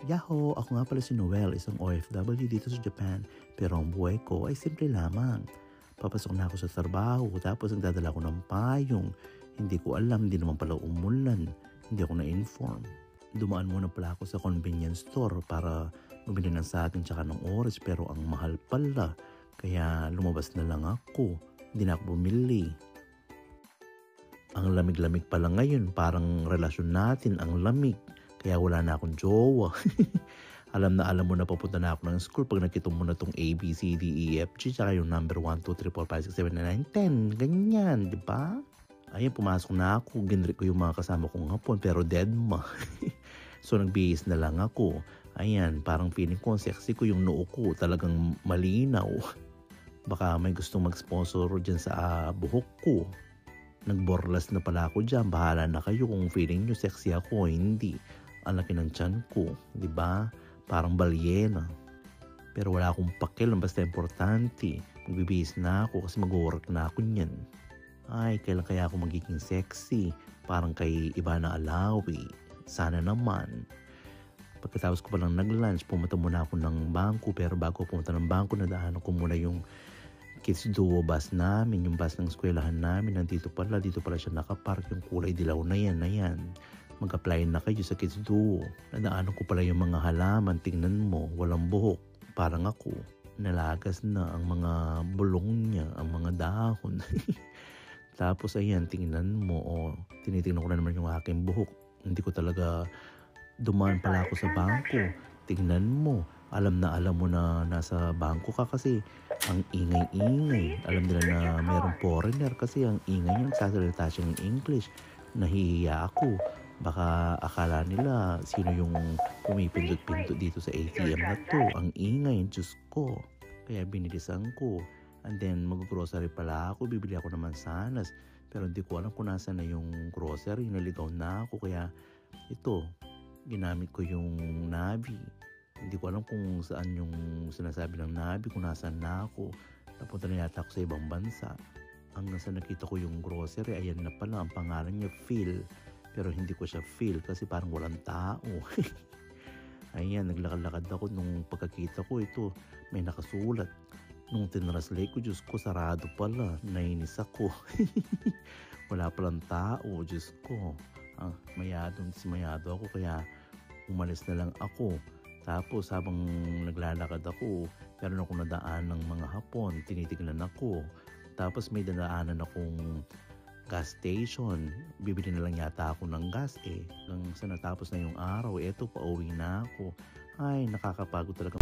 Yahoo! Ako nga pala si Noel, isang OFW dito sa Japan. Pero ang buhay ko ay simple lamang. Papasok na ako sa trabaho, tapos nagdadala ko ng payong. Hindi ko alam, hindi naman pala umulan. Hindi ako na-inform. Dumaan muna pala ako sa convenience store para bumili ng saging tsaka ng oras, pero ang mahal pala. Kaya lumabas na lang ako. Hindi na ako bumili. Ang lamig-lamig pala ngayon, parang relasyon natin ang lamig. Kaya wala na akong jowa. Alam mo na papunta na ako ng school pag nakita mo na tong A, B, C, D, E, F, G, tsaka yung number 1, 2, 3, 4, 5, 6, 7, 8, 9, 10. Ganyan, di ba? Ayun, pumasok na ako. Ginrik ko yung mga kasama kong hapon, pero dead ma. So, nagbihis na lang ako. Ayan, parang feeling ko, sexy ko yung noo ko. Talagang malinaw. Baka may gustong mag-sponsor dyan sa buhok ko. Nagborlas na pala ako dyan. Bahala na kayo kung feeling nyo sexy ako o hindi. Ang laki ng tiyan ko, di ba? Parang balyena. Pero wala akong pakil, basta importante. Magbibihis na ako kasi mag-work na ako niyan. Ay, kailan kaya ako magiging sexy? Parang kay Ivana Alawi. Sana naman. Pagkatapos ko palang nag-lunch, pumunta muna ako ng bangko. Pero bago pumunta ng bangko, nadaanan ko muna yung Kids Duo bus namin, yung bus ng eskwelahan namin. Dito pala siya nakapark. Yung kulay dilaw na yan. Mag-apply na kayo sa Kids Duo. Nadaanan ko pala yung mga halaman. Tingnan mo, walang buhok. Parang ako. Nalagas na ang mga bulong niya, ang mga dahon. Tapos ayan, tingnan mo. Tinitingnan ko na naman yung aking buhok. Hindi ko talaga dumaan pala ako sa bangko. Tingnan mo. Alam mo na nasa bangko ka kasi ang ingay-ingay. Alam nila na mayroong foreigner kasi ang ingay niya, nagsasalita siya ng English. Nahihiya ako. Baka akala nila sino yung pumipindot-pindot dito sa ATM na to. Ang ingay, Diyos ko. Kaya binilisan ko. And then mag-grocery pala ako. Bibili ako naman sanas. Pero hindi ko alam kung nasa na yung grocery. Naligaw na ako. Kaya ito, ginamit ko yung Navi. Hindi ko alam kung saan yung sinasabi ng Navi. Kung nasaan na ako. Napunta na yata ako sa ibang bansa. Hanggang sa nakita ko yung grocery. Ayan na pala. Ang pangalan niya Phil. Pero hindi ko siya feel kasi parang walang tao. Ayan, naglakad-lakad ako nung pagkakita ko ito. May nakasulat. Nung tinranslate ko, Diyos ko, sarado pala. Nainis ako. Wala palang tao, Diyos ko. Mayado ako kaya umalis na lang ako. Tapos habang naglalakad ako, meron akong nadaan ng mga Hapon. Tinitignan ako. Tapos may dadaanan akong gas station. Bibili na lang yata ako ng gas Nang sa natapos na yung araw, eto pauwi na ako. Ay, nakakapagod talaga